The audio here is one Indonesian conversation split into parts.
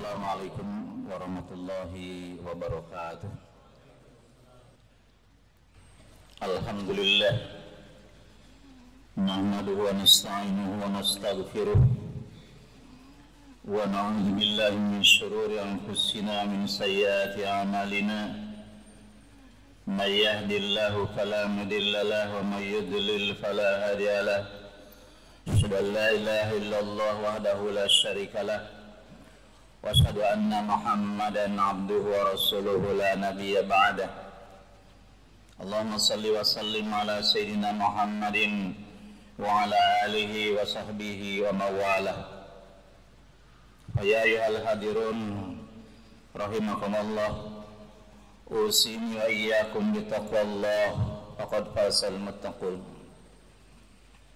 Assalamualaikum warahmatullahi wabarakatuh. Alhamdulillah, nahmaduhu wa nasta'inuhu wa nastaghfiruh wa na'udzu billahi min shururi anfusina min sayyiati a'malina. May yahdihillahu fala mudilla lahu wa may yudlil fala hadiya lahu. Asyhadu an la ilaha illallah wahdahu la syarika lah. Wa asyhadu anna Muhammadan abduhu wa rasuluhu la nabiyya ba'dah. Allahumma salli wa sallim ala sayyidina Muhammadin wa ala alihi wa sahbihi wa mawalah. Ya ayyuhal hadirun rahimakumullah, usini wa iyyakum bitaqwallah faqad fazal muttaqun.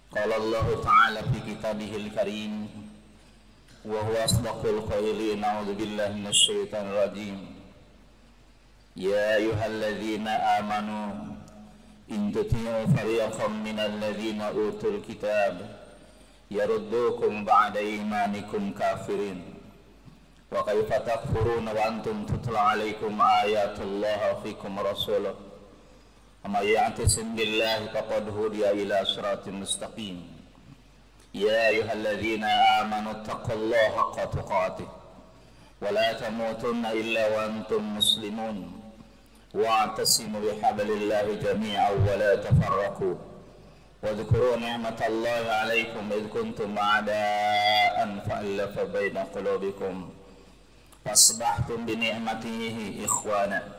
Qala Allah ta'ala fi kitabihil karim wa huwa asdaqul qailin, a'udzu billahi minasy syaithanir rajim. Ya ayyuhalladzina amanu in tuti'u fariqam minal ladzina utul kitab yaruddukum ba'da imanikum kafirin wa kaifa takfuruna wa antum tutla 'alaikum ayatullah fikum rasuluh wa may ya'tasim billahi faqad hudiya ila siratin mustaqim. Ya ayyuhalladzina amanu taqullaha haqqa tuqatih wa la tamutunna illa wa antum muslimun wa'tasimu bihablillahi jami'an wa la tafarraqu wa dhkuru ni'matallahi 'alaikum idh kuntum a'da'an fa'alafa baina qulubikum fasbahtum bi ni'matihi ikhwana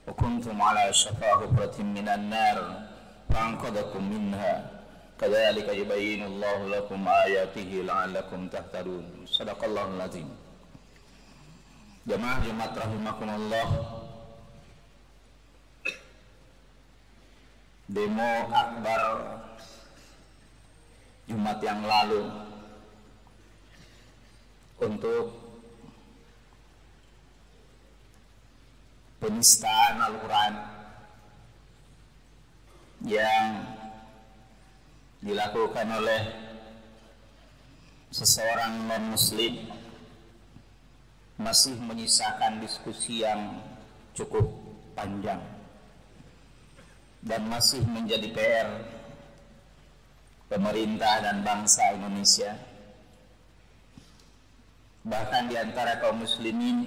wa kuntum 'ala shafa hufratin minan nar fa'anqadhakum minha kadzalika yubayyinullahu lakum ayatihi la'allakum tahtadun. Shadaqallahul azim. Jamaah Jumat rahimakumullah, demo akbar Jumat yang lalu untuk penistaan Al-Quran yang dilakukan oleh seseorang non-muslim masih menyisakan diskusi yang cukup panjang dan masih menjadi PR pemerintah dan bangsa Indonesia. Bahkan di antara kaum muslimin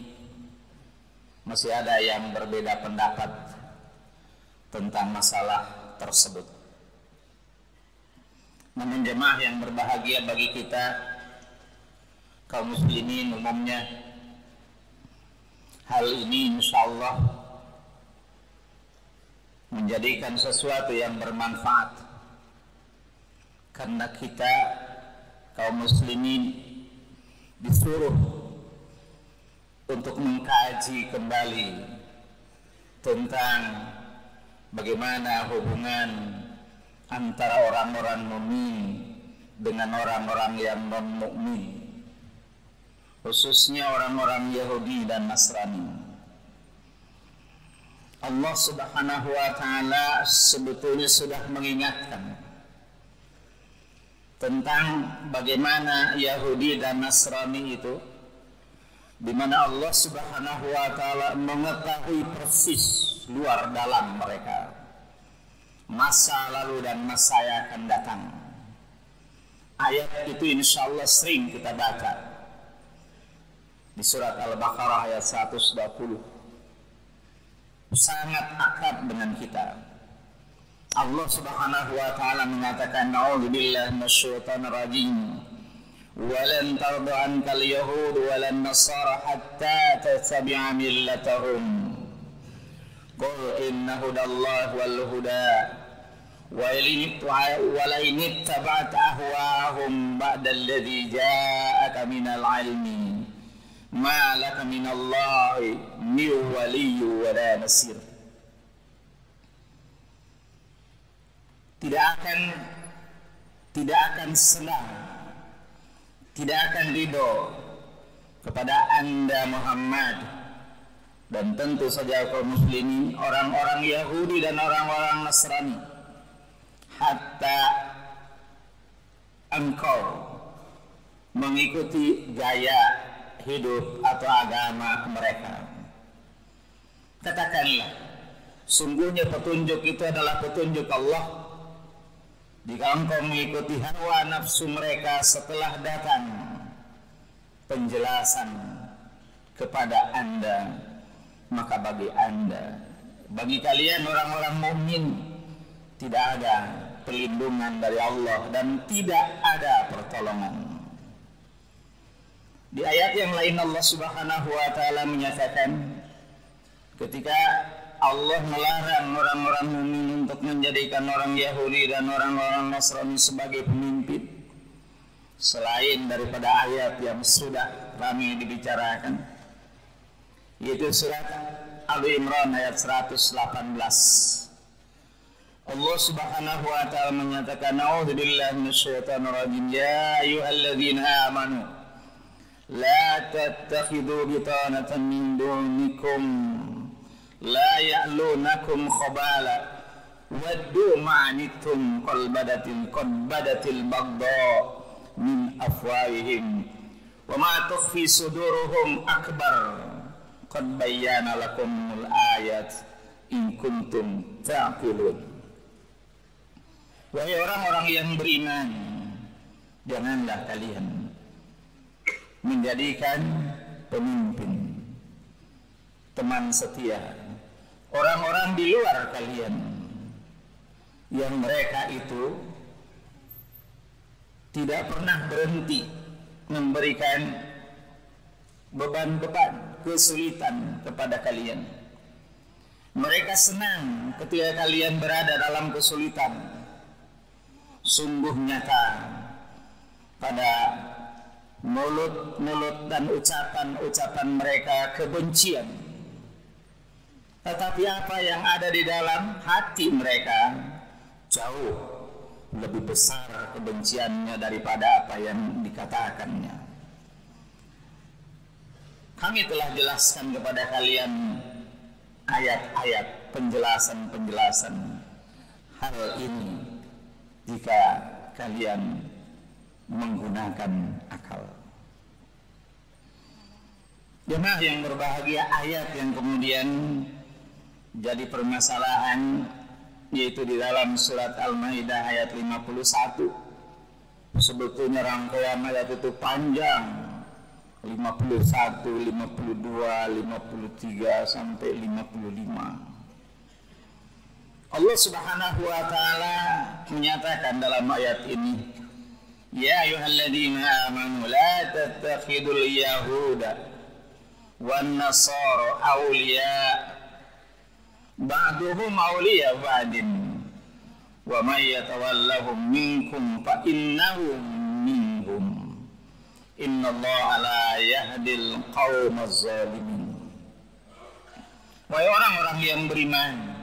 masih ada yang berbeda pendapat tentang masalah tersebut. Namun jemaah yang berbahagia, bagi kita kaum muslimin umumnya, hal ini insyaallah menjadikan sesuatu yang bermanfaat, karena kita kaum muslimin disuruh untuk mengkaji kembali tentang bagaimana hubungan antara orang-orang mukmin dengan orang-orang yang non-mukmin, khususnya orang-orang Yahudi dan Nasrani. Allah Subhanahu wa ta'ala sebetulnya sudah mengingatkan tentang bagaimana Yahudi dan Nasrani itu, di mana Allah Subhanahu wa ta'ala mengetahui persis luar dalam mereka, masa lalu dan masa yang akan datang. Ayat itu insyaallah sering kita baca di surat Al-Baqarah ayat 120. Sangat akrab dengan kita. Allah Subhanahu wa ta'ala mengatakan, a'udzubillahi minasyaitonir rajim. Walan tarda ankal yahud walan nasara hatta tattabi'a millatahum. Qul inna hudallahi wal huda wa in ittaba'ta ahwa'ahum ba'da alladhi ja'aka minal 'ilmi ma laka minallahi min waliyyin wa la nasir. Tidak akan senang, tidak akan ridho kepada Anda Muhammad, dan tentu saja kaum muslimin, orang-orang Yahudi dan orang-orang Nasrani, hatta engkau mengikuti gaya hidup atau agama mereka. Katakanlah, sungguhnya petunjuk itu adalah petunjuk Allah. Jika engkau mengikuti hawa nafsu mereka setelah datang penjelasan kepada Anda, maka bagi kalian orang-orang mukmin tidak ada perlindungan dari Allah dan tidak ada pertolongan. Di ayat yang lain Allah Subhanahu wa taala menyatakan ketika Allah melarang orang-orang mukmin untuk menjadikan orang Yahudi dan orang-orang Nasrani sebagai pemimpin, selain daripada ayat yang sudah ramai dibicarakan, yaitu surat Ali Imran ayat 118. Allah Subhanahu wa taala menyatakan, "A'udzubillahi minasyaitonir rajim. Ya ayyuhalladzina amanu la tattakhidhu bitanatan min dunikum la ya'lunakum khabala waddu ma'anittum qad badatil baghdha min afwahihim wa ma tukhfi suduruhum akbar qad bayyana lakumul ayat in kuntum ta'qilun." Wahai orang-orang yang beriman, janganlah kalian menjadikan pemimpin, teman setia, orang-orang di luar kalian yang mereka itu tidak pernah berhenti memberikan beban-beban, kesulitan kepada kalian. Mereka senang ketika kalian berada dalam kesulitan. Sungguh nyata pada mulut dan ucapan mereka kebencian. Tetapi apa yang ada di dalam hati mereka jauh lebih besar kebenciannya daripada apa yang dikatakannya. Kami telah jelaskan kepada kalian ayat-ayat penjelasan hal ini jika kalian menggunakan akal. Jemaah yang berbahagia, ayat yang kemudian jadi permasalahan yaitu di dalam surat Al-Maidah ayat 51. Sebetulnya rangkaian ayat itu panjang, 51, 52, 53 sampai 55. Allah Subhanahu wa taala menyatakan dalam ayat ini, "Ya ayyuhalladzina amanu la tattakhidul yahuda wan nasara awliya ba'duhum awliya ba'din wa may yatawallahum minkum fa innahum minhum innallaha la yahdil qaumaz zalimin." Wahai orang-orang yang beriman,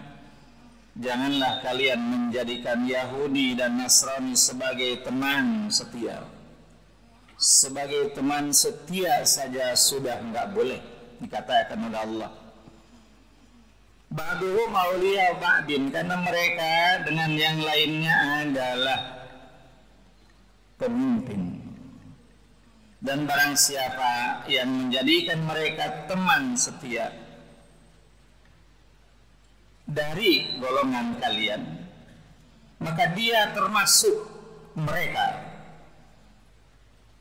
janganlah kalian menjadikan Yahudi dan Nasrani sebagai teman setia. Sebagai teman setia saja sudah enggak boleh dikatakan oleh Allah. Ba'duhum awliya ba'din, karena mereka dengan yang lainnya adalah pemimpin. Dan barang siapa yang menjadikan mereka teman setia dari golongan kalian, maka dia termasuk mereka.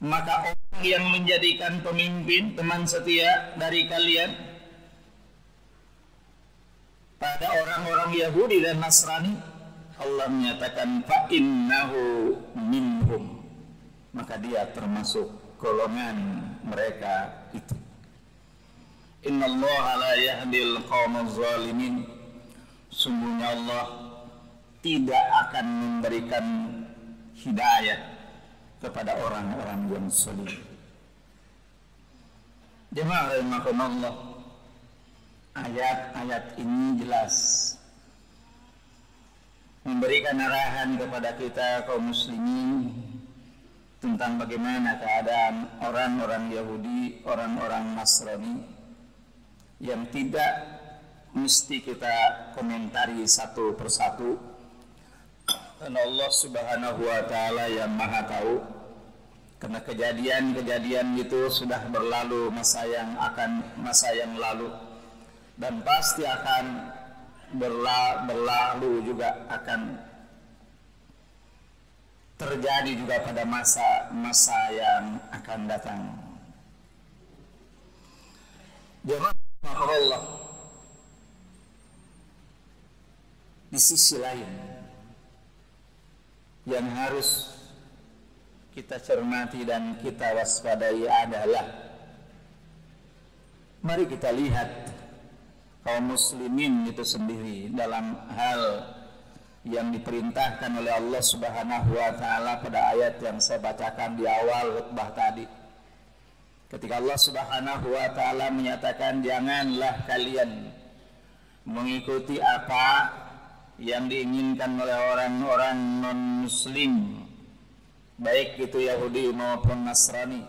Maka orang yang menjadikan pemimpin teman setia dari kalian pada orang-orang Yahudi dan Nasrani, Allah menyatakan fa innahu minhum, maka dia termasuk golongan mereka itu. Innallaha la yahdil qaumaz zalimin. Sungguhnya Allah tidak akan memberikan hidayah kepada orang-orang yang zalim. Jemaah rahimakumullah, ayat-ayat ini jelas memberikan arahan kepada kita kaum muslimin tentang bagaimana keadaan orang-orang Yahudi, orang-orang Nasrani yang tidak mesti kita komentari satu persatu, karena Allah Subhanahu wa taala yang Maha tahu Karena kejadian-kejadian itu sudah berlalu, masa yang lalu, dan pasti akan berlalu juga, akan terjadi juga pada masa yang akan datang. Jemaah Allah, di sisi lain yang harus kita cermati dan kita waspadai adalah, mari kita lihat kaum muslimin itu sendiri dalam hal yang diperintahkan oleh Allah Subhanahu wa taala pada ayat yang saya bacakan di awal khutbah tadi. Ketika Allah Subhanahu wa taala menyatakan, janganlah kalian mengikuti apa yang diinginkan oleh orang-orang non-muslim, baik itu Yahudi maupun Nasrani,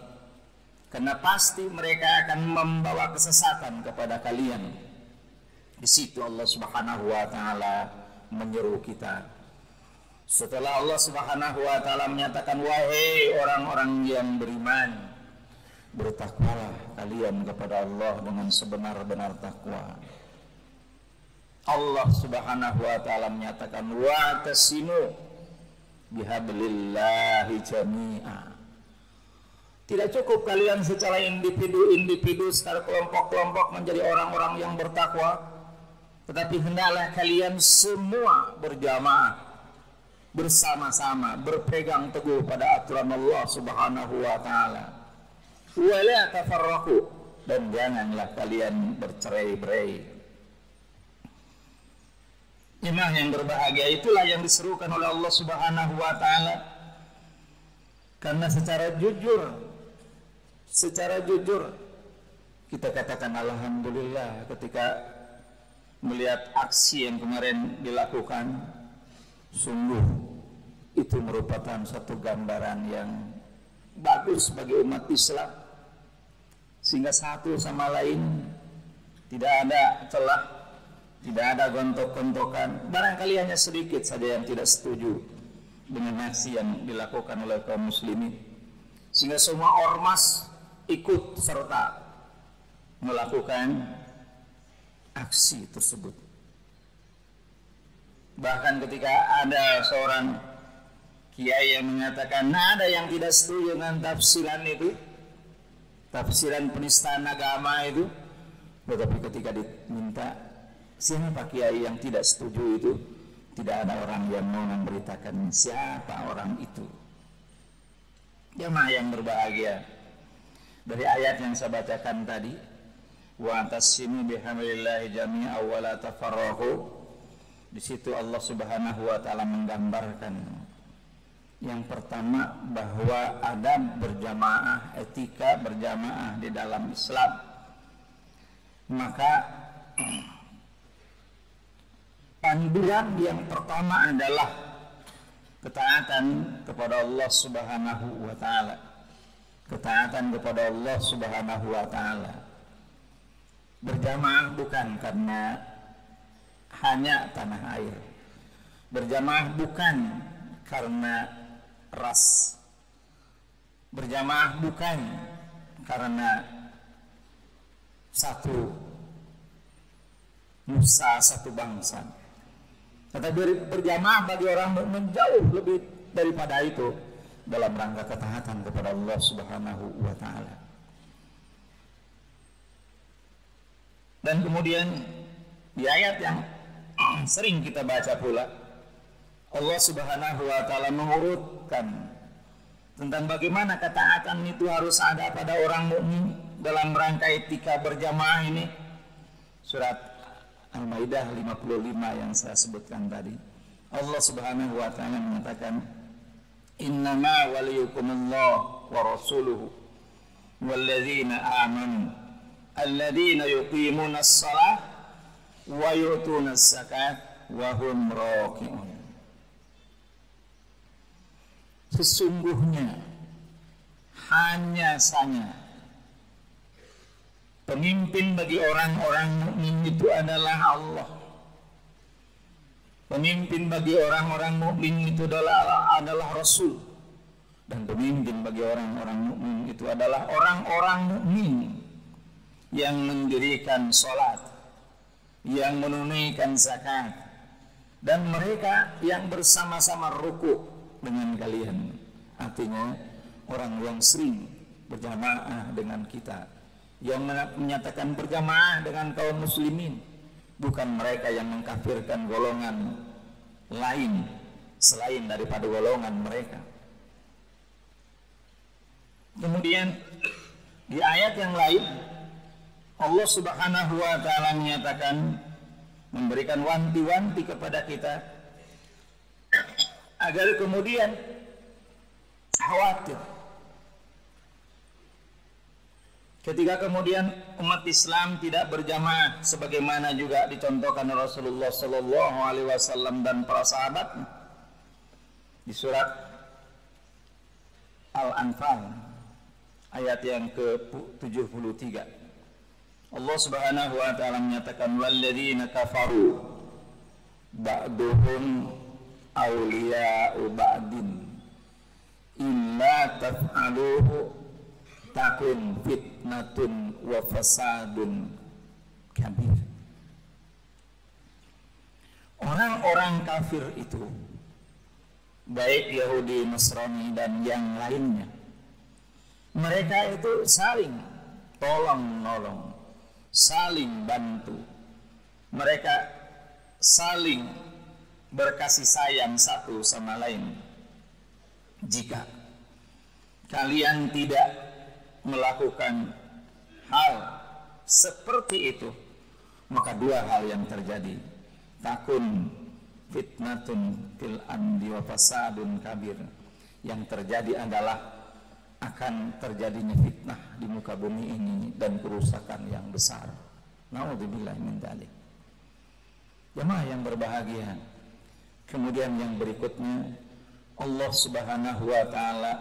karena pasti mereka akan membawa kesesatan kepada kalian. Di situ Allah Subhanahu wa taala menyeru kita. Setelah Allah Subhanahu wa taala menyatakan, wahai orang-orang yang beriman, bertakwalah kalian kepada Allah dengan sebenar-benar takwa. Allah Subhanahu wa taala menyatakan, wa tasimu bihablillahi jami'a. Tidak cukup kalian secara individu, secara kelompok-kelompok menjadi orang-orang yang bertakwa, tetapi hendaklah kalian semua berjamaah, bersama-sama, berpegang teguh pada aturan Allah Subhanahu wa taala. Wa la tafarraqu, dan janganlah kalian bercerai-berai. Jemaah yang berbahagia, itulah yang diserukan oleh Allah Subhanahu wa taala. Karena secara jujur kita katakan alhamdulillah ketika melihat aksi yang kemarin dilakukan. Sungguh itu merupakan satu gambaran yang bagus bagi umat Islam, sehingga satu sama lain tidak ada celah, tidak ada gontok-gontokan. Barangkali hanya sedikit saja yang tidak setuju dengan aksi yang dilakukan oleh kaum muslimin, sehingga semua ormas ikut serta melakukan aksi tersebut. Bahkan ketika ada seorang kiai yang mengatakan, nah, ada yang tidak setuju dengan tafsiran itu, tafsiran penistaan agama itu, tetapi ketika diminta siapa kiai yang tidak setuju itu, tidak ada orang yang mau memberitakan siapa orang itu. Jemaah yang berbahagia, dari ayat yang saya bacakan tadi, wa tasimu bihamdillahi jami'a wa la tafarraqu, di situ Allah Subhanahu wa taala menggambarkan yang pertama bahwa adab berjamaah, etika berjamaah di dalam Islam. Maka panduan yang pertama adalah ketaatan kepada Allah Subhanahu wa taala. Ketaatan kepada Allah Subhanahu wa taala. Berjamaah bukan karena hanya tanah air. Berjamaah bukan karena ras. Berjamaah bukan karena satu nusa, satu bangsa. Tetapi berjamaah bagi orang mukmin jauh lebih daripada itu, dalam rangka ketaatan kepada Allah Subhanahu wa taala. Dan kemudian di ayat yang sering kita baca pula, Allah Subhanahu wa taala mengurutkan tentang bagaimana ketaatan itu harus ada pada orang mukmin dalam rangka etika berjamaah ini. Surat Al-Maidah 55 yang saya sebutkan tadi. Allah Subhanahu wa taala mengatakan, innama waliyukumullah wa rasuluhu walladzina amanu alladzina yuqimuna as-salah wa yu'tuna az-zakat wa hum raki'un. Sesungguhnya hanya saja pemimpin bagi orang-orang mukmin itu adalah Allah. Pemimpin bagi orang-orang mukmin itu adalah Rasul. Dan pemimpin bagi orang-orang mukmin itu adalah orang-orang mukmin yang mendirikan sholat, yang menunaikan zakat, dan mereka yang bersama-sama ruku dengan kalian. Artinya orang yang sering berjamaah dengan kita, yang menyatakan berjamaah dengan kaum muslimin, bukan mereka yang mengkafirkan golongan lain selain daripada golongan mereka. Kemudian di ayat yang lain Allah Subhanahu wa taala menyatakan, memberikan wanti-wanti kepada kita agar kemudian khawatir ketika kemudian umat Islam tidak berjamaah sebagaimana juga dicontohkan Rasulullah sallallahu alaihi wasallam dan para sahabat di surat Al-Anfal ayat yang ke-73. Allah Subhanahu wa taala menyatakan, walladzina kafaru ba'duhum awliya'u ba'din illa taf'aluhu takun fitnatun wa fasadun kabir. Orang-orang kafir itu, baik Yahudi, Nasrani dan yang lainnya, mereka itu saling tolong-menolong, saling bantu. Mereka saling berkasih sayang satu sama lain. Jika kalian tidak melakukan hal seperti itu, maka dua hal yang terjadi. Takun fitnatun fil ardi wa fasadun kabir. Yang terjadi adalah akan terjadinya fitnah di muka bumi ini dan kerusakan yang besar. Naudzubillah min dzalik. Jemaah yang berbahagia, kemudian yang berikutnya Allah Subhanahu wa taala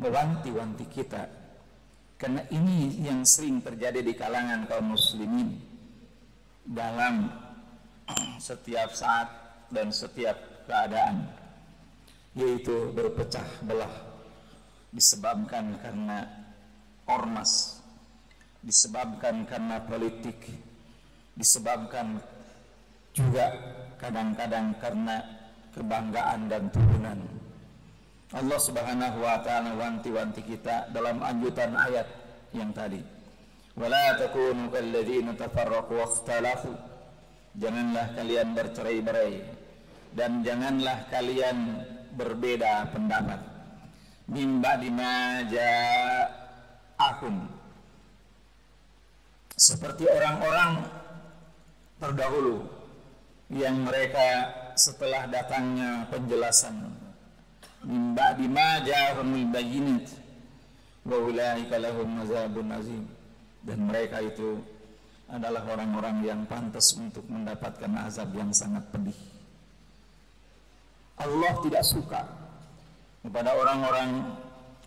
mewanti-wanti kita, karena ini yang sering terjadi di kalangan kaum muslimin dalam setiap saat dan setiap keadaan, yaitu berpecah belah disebabkan karena ormas, disebabkan karena politik, disebabkan juga kadang-kadang karena kebanggaan dan turunan. Allah Subhanahu wa taala wanti-wanti kita dalam lanjutan ayat yang tadi. Wala takunu kalladzina tafarraqu wakhtalafu. Janganlah kalian bercerai-berai dan janganlah kalian berbeda pendapat. Min ba'di ma ja'akum. Seperti orang-orang terdahulu yang mereka setelah datangnya penjelasan, min ba'di ma ja'ahumul bayyinat wa ulaika lahum azabun azim, dan mereka itu adalah orang-orang yang pantas untuk mendapatkan azab yang sangat pedih. Allah tidak suka kepada orang-orang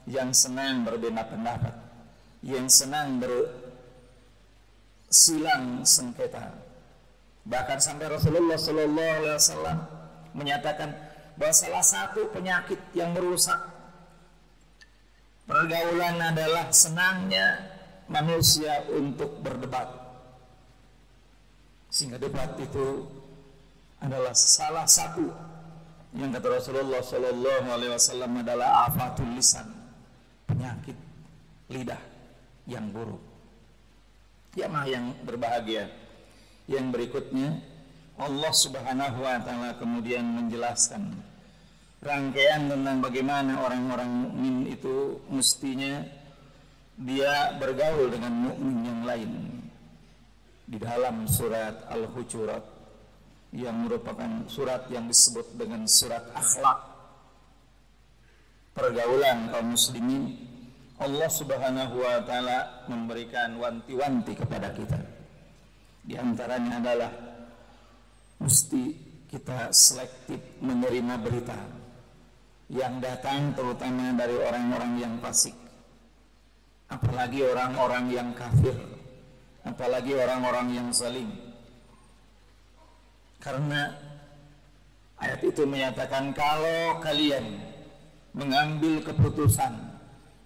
yang senang berbeda pendapat, yang senang bersilang sengketa. Bahkan sampai Rasulullah sallallahu alaihi wasallam menyatakan bahwa salah satu penyakit yang merusak pergaulan adalah senangnya manusia untuk berdebat. Sehingga debat itu adalah salah satu yang kata Rasulullah sallallahu alaihi wasallam adalah afatul lisan, penyakit lidah yang buruk. Jamaah yang berbahagia, yang berikutnya Allah Subhanahu wa taala kemudian menjelaskan rangkaian tentang bagaimana orang-orang mukmin itu mestinya dia bergaul dengan mukmin yang lain di dalam surat Al-Hujurat, yang merupakan surat yang disebut dengan surat akhlak, pergaulan kaum muslimin. Allah Subhanahu wa taala memberikan wanti-wanti kepada kita. Di antaranya adalah mesti kita selektif menerima berita yang datang terutama dari orang-orang yang fasik, apalagi orang-orang yang kafir, apalagi orang-orang yang zalim. Karena ayat itu menyatakan kalau kalian mengambil keputusan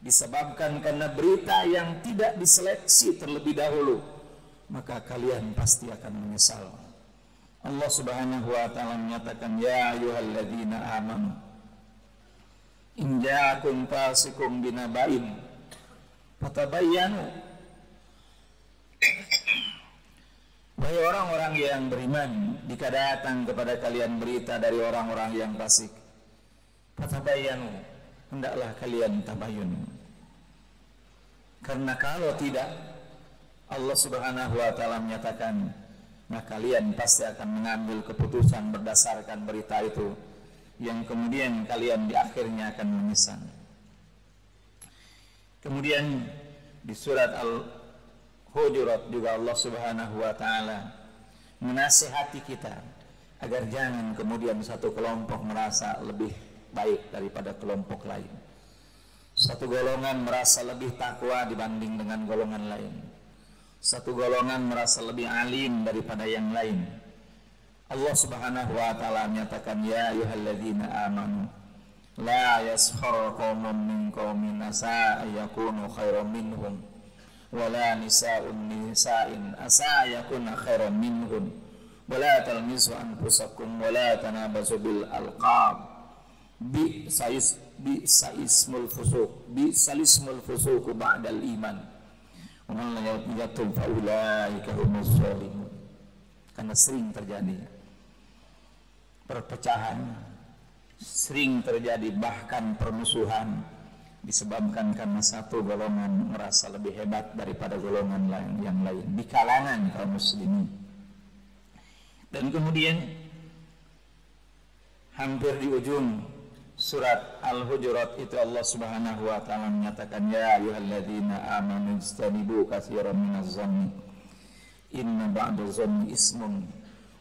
disebabkan karena berita yang tidak diseleksi terlebih dahulu, maka kalian pasti akan menyesal. Allah Subhanahu wa taala menyatakan, ya ayyuhalladzina amanu in ja'akum fasiqun binaba'in fatabayyanu. Wahai orang-orang yang beriman, jika datang kepada kalian berita dari orang-orang yang fasik, fatabayyanu, hendaklah kalian tabayun. Karena kalau tidak, Allah Subhanahu wa taala menyatakan, maka kalian pasti akan mengambil keputusan berdasarkan berita itu, yang kemudian kalian di akhirnya akan menyesal. Kemudian di surat Al-Hujurat juga Allah Subhanahu wa taala menasihati kita agar jangan kemudian satu kelompok merasa lebih baik daripada kelompok lain. Satu golongan merasa lebih takwa dibanding dengan golongan lain. Satu golongan merasa lebih alim daripada yang lain. Allah Subhanahu wa taala menyatakan, ya ayyuhalladzina amanu la yaskhar qaumun min qaumin asa yakunu khairan minhum wala nisa'un nisa'in asa yakuna khairan minhum wala talmizu anfusakum wala tanabazu bil alqab bi'salismul fusuq ba'dal iman wa man la yatub fa ulaika humuz zalimun. Karena sering terjadi perpecahan, sering terjadi bahkan permusuhan disebabkan karena satu golongan merasa lebih hebat daripada golongan yang lain di kalangan kaum muslimin. Dan kemudian hampir di ujung surat Al-Hujurat itu Allah Subhanahu wa taala menyatakan, ya ayyuhalladzina amanu ijtanibu katsiran minaz zanni inna ba'da zanni ismun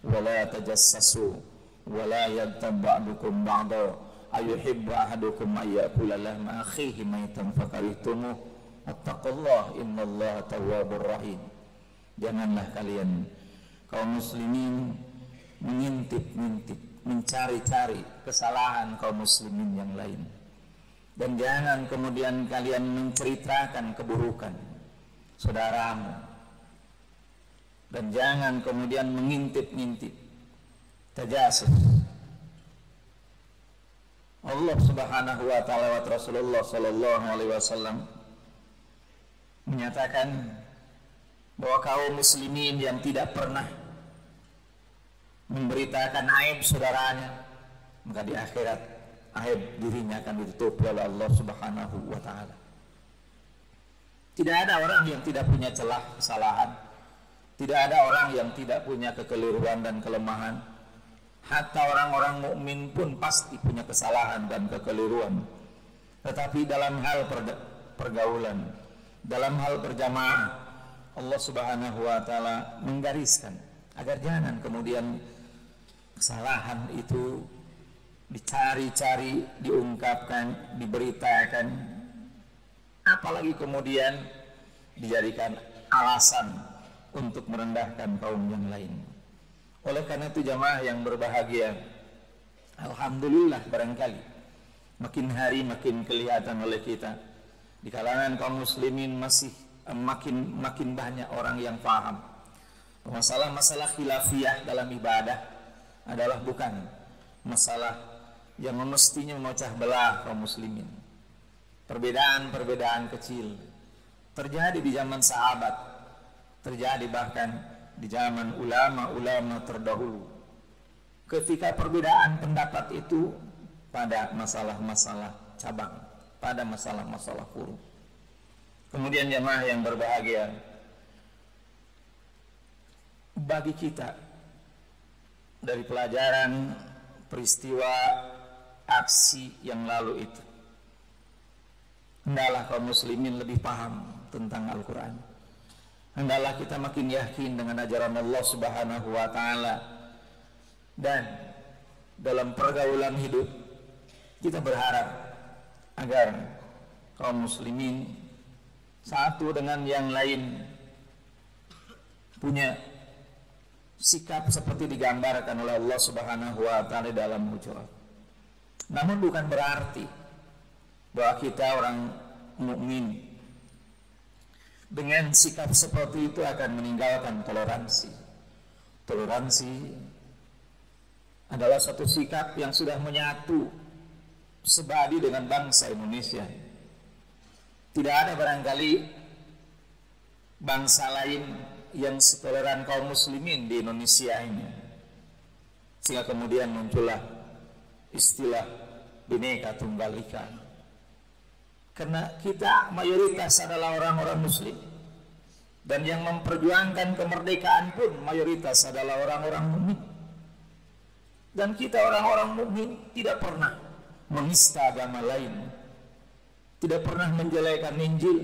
wa la tajassasu wa la yaghtab ba'dukum ba'da ayuhibbu ahadukum ayyakula lahma akhihi maitan fakarihtumuh wattaqullaha innallaha tawwabur rahim. Janganlah kalian kaum muslimin mengintip-ngintip, mencari-cari kesalahan kaum muslimin yang lain, dan jangan kemudian kalian menceritakan keburukan saudaramu, dan jangan kemudian mengintip-ngintip, tajasus. Allah Subhanahu wa taala wa Rasulullah sallallahu alaihi wasallam menyatakan bahwa kaum muslimin yang tidak pernah memberitakan aib saudaranya, maka di akhirat aib dirinya akan ditutupi oleh Allah Subhanahu wa taala. Tidak ada orang yang tidak punya celah kesalahan. Tidak ada orang yang tidak punya kekeliruan dan kelemahan. Hatta orang-orang mukmin pun pasti punya kesalahan dan kekeliruan. Tetapi dalam hal pergaulan, dalam hal berjamaah, Allah Subhanahu wa taala menggariskan agar jangan kemudian kesalahan itu dicari-cari, diungkapkan, diberitakan, apalagi kemudian dijadikan alasan untuk merendahkan kaum yang lain. Oleh karena itu jamaah yang berbahagia, alhamdulillah barangkali makin hari makin kelihatan oleh kita di kalangan kaum muslimin masih makin banyak orang yang paham masalah khilafiyah dalam ibadah adalah bukan masalah yang mestinya memecah belah kaum muslimin. Perbedaan-perbedaan kecil terjadi di zaman sahabat, terjadi bahkan di zaman ulama-ulama terdahulu, ketika perbedaan pendapat itu pada masalah-masalah cabang, pada masalah-masalah furu. Kemudian jamaah yang berbahagia, bagi kita dari pelajaran peristiwa aksi yang lalu itu, hendaklah kaum muslimin lebih paham tentang Al-Quran. Hendaklah kita makin yakin dengan ajaran Allah Subhanahu wa taala, dan dalam pergaulan hidup kita berharap agar kaum muslimin satu dengan yang lain punya sikap seperti digambarkan oleh Allah Subhanahu wa taala dalam Hujurat. Namun bukan berarti bahwa kita orang mukmin dengan sikap seperti itu akan meninggalkan toleransi. Toleransi adalah satu sikap yang sudah menyatu sebadi dengan bangsa Indonesia. Tidak ada barangkali bangsa lain yang setoleran kaum muslimin di Indonesia ini, sehingga kemudian muncullah istilah Bhinneka Tunggal Ika. Karena kita mayoritas adalah orang-orang muslim, dan yang memperjuangkan kemerdekaan pun mayoritas adalah orang-orang mukmin. Dan kita orang-orang mukmin tidak pernah menista agama lain, tidak pernah menjelekan Injil,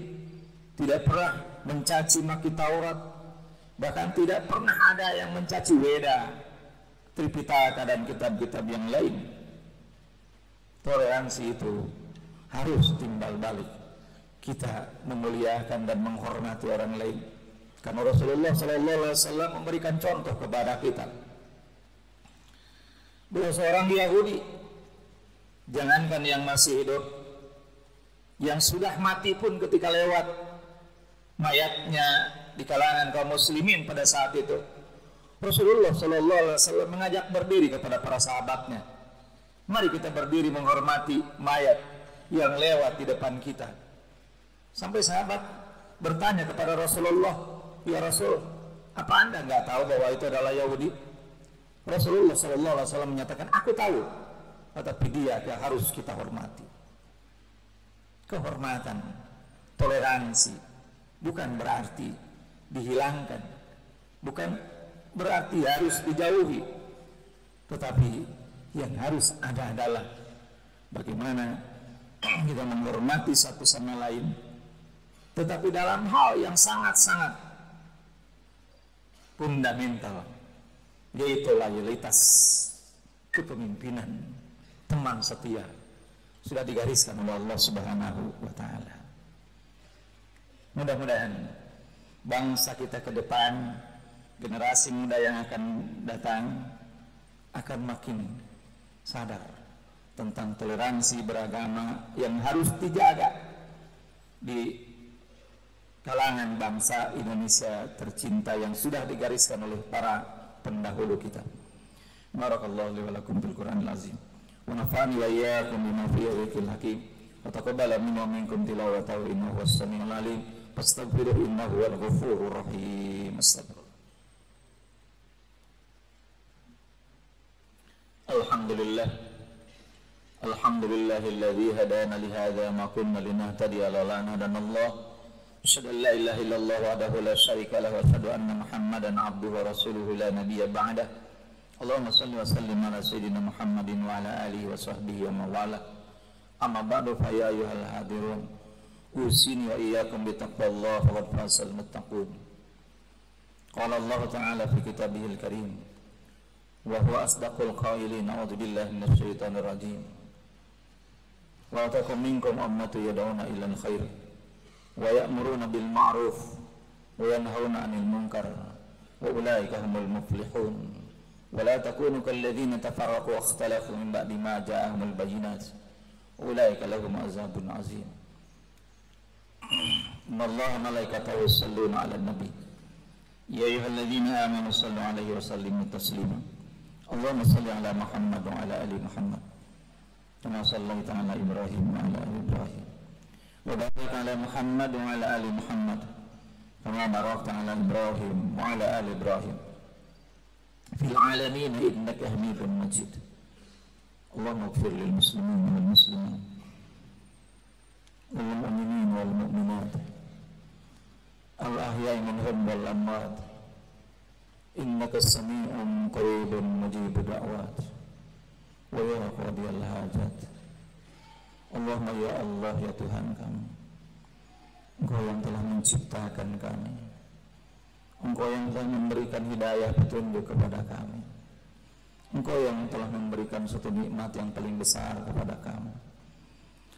tidak pernah mencaci maki Taurat, bahkan tidak pernah ada yang mencaci Weda, Tripitaka dan kitab-kitab yang lain. Toleransi itu harus timbal balik. Kita memuliakan dan menghormati orang lain, karena Rasulullah SAW memberikan contoh kepada kita. Beliau seorang Yahudi, jangankan yang masih hidup, yang sudah mati pun ketika lewat mayatnya di kalangan kaum muslimin pada saat itu, Rasulullah SAW mengajak berdiri kepada para sahabatnya. Mari kita berdiri menghormati mayat yang lewat di depan kita. Sampai sahabat bertanya kepada Rasulullah, ya Rasul, apa Anda nggak tahu bahwa itu adalah Yahudi? Rasulullah SAW menyatakan, aku tahu, tetapi dia harus kita hormati. Kehormatan, toleransi bukan berarti dihilangkan, bukan berarti harus dijauhi, tetapi yang harus ada adalah bagaimana kita menghormati satu sama lain, tetapi dalam hal yang sangat-sangat fundamental, yaitu loyalitas kepemimpinan, teman setia, sudah digariskan oleh Allah Subhanahu wa Ta'ala. Mudah-mudahan bangsa kita ke depan, generasi muda yang akan datang, akan makin sadar tentang toleransi beragama yang harus dijaga di kalangan bangsa Indonesia tercinta yang sudah digariskan oleh para pendahulu kita. Barakallahu li wa lakum bil Qur'anil azim. Wa nafa'ani wa iyyakum bima fihi dzikril hakim. Wa taqabbala minna wa minkum tilawatahu innahu was-sami'ul 'alim. Fastaghfiruhu innahu huwal ghafurur rahim. Astagfirullah. Alhamdulillah. Alhamdulillahilladzi hadana li hadza ma kunna linahtadiya laula an hadanallah. Asyhadu an la ilaha illallah wahdahu la syarika lahu wa asyhadu anna Muhammadan 'abduhu wa rasuluhu la nabiyya ba'dah. Allahumma shalli wa sallim ala sayyidina Muhammadin wa ala alihi wa sahbihi wa mawala. Amma ba'du fa ya ayyuhal hadirun, usini wa iyyakum bi taqwallahi faqad fazal muttaqun. Qala Allah ta'ala fi kitabihil karim, wa huwa asdaqul qailin, a'udzu billahi minasy syaithanir rajim. Wa takum minkum ummatu yad'una ilal khair wa ya'muruna bil ma'ruf wa yanhauna 'anil munkar wa ulaika humul muflihun. Wa la takunu kal ladzina tafarraqu wa ikhtalafu min ba'di ma ja'ahumul bayyinat ulaika lahum azabun 'azim. Innallaha wa malaikatahu yusalluna 'alan nabi ya ayyuhalladzina amanu sallu 'alaihi wa sallimu taslima. Allahumma salli 'ala Muhammad wa 'ala ali Muhammad kama shallaita 'ala Ibrahim wa 'ala ali Ibrahim wa barik 'ala Muhammad wa 'ala ali Muhammad kama barakta 'ala Ibrahim wa 'ala ali Ibrahim fil 'alamin innaka Hamidum Majid. Allahumma ighfir lil muslimin wal muslimat wal mu'minin wal mu'minat al ahya'i minhum wal amwat innaka sami'un qaribun mujibud da'wat wa ya qadiyal hajat. Allahumma ya Allah, ya Tuhan kami, Engkau yang telah menciptakan kami, Engkau yang telah memberikan hidayah petunjuk kepada kami, Engkau yang telah memberikan suatu nikmat yang paling besar kepada kami,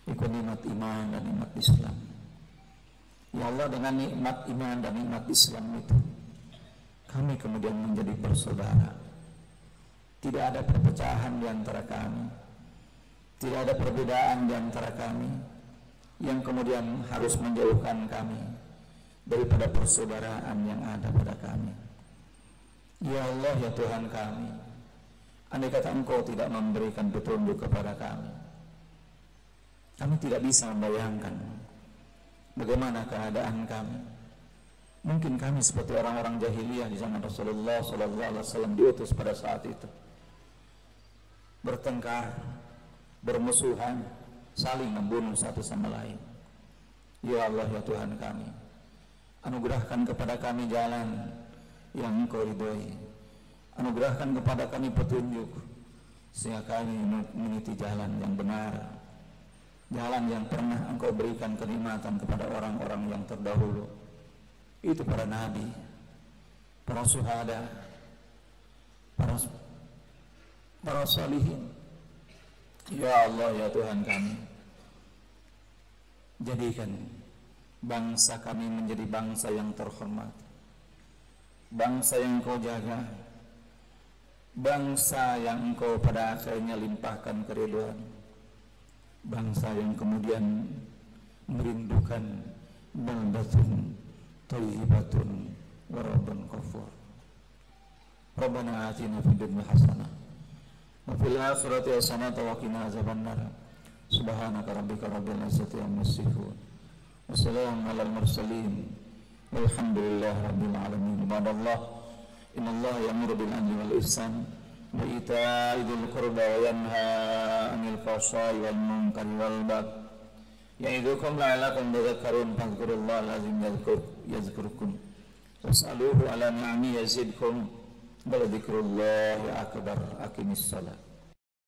yaitu nikmat iman dan nikmat Islam. Ya Allah, dengan nikmat iman dan nikmat Islam itu kami kemudian menjadi bersaudara. Tidak ada perpecahan di antara kami, tidak ada perbedaan di antara kami, yang kemudian harus menjauhkan kami daripada persaudaraan yang ada pada kami. Ya Allah, ya Tuhan kami, andai kata Engkau tidak memberikan petunjuk kepada kami tidak bisa membayangkan bagaimana keadaan kami. Mungkin kami seperti orang-orang jahiliyah di zaman Rasulullah SAW diutus pada saat itu, bertengkar, bermusuhan, saling membunuh satu sama lain. Ya Allah, ya Tuhan kami, anugerahkan kepada kami jalan yang Engkau ridhoi. Anugerahkan kepada kami petunjuk sehingga kami meniti jalan yang benar, jalan yang pernah Engkau berikan kenikmatan kepada orang-orang yang terdahulu, itu para nabi, para syuhada, para salihin. Ya Allah, ya Tuhan kami, jadikan bangsa kami menjadi bangsa yang terhormat, bangsa yang Engkau jaga, bangsa yang Engkau pada akhirnya limpahkan keridhaan, bangsa yang kemudian merindukan baldatun thayyibatun wa rabbun ghafur. Rabbana atina fid dunya hasanah wa fil akhirati hasanah wa qina azabannar. Subhanaka rabbika rabbil izzati amma yasifun wa salamun alal mursalin walhamdulillahi rabbil alamin. Ibadallah, innallaha ya'muru bil 'adli wal ihsan wa ita'i dzil qurba wa yanha 'anil fahsya'i wal munkari wal baghi ya'idukum la'allakum tadhakkarun. Fadhkurullaha al-'azim yadhkurkum was'aluhu 'ala ni'amihi yazidkum wa dzikrullahi akbar. Aqimis shalah.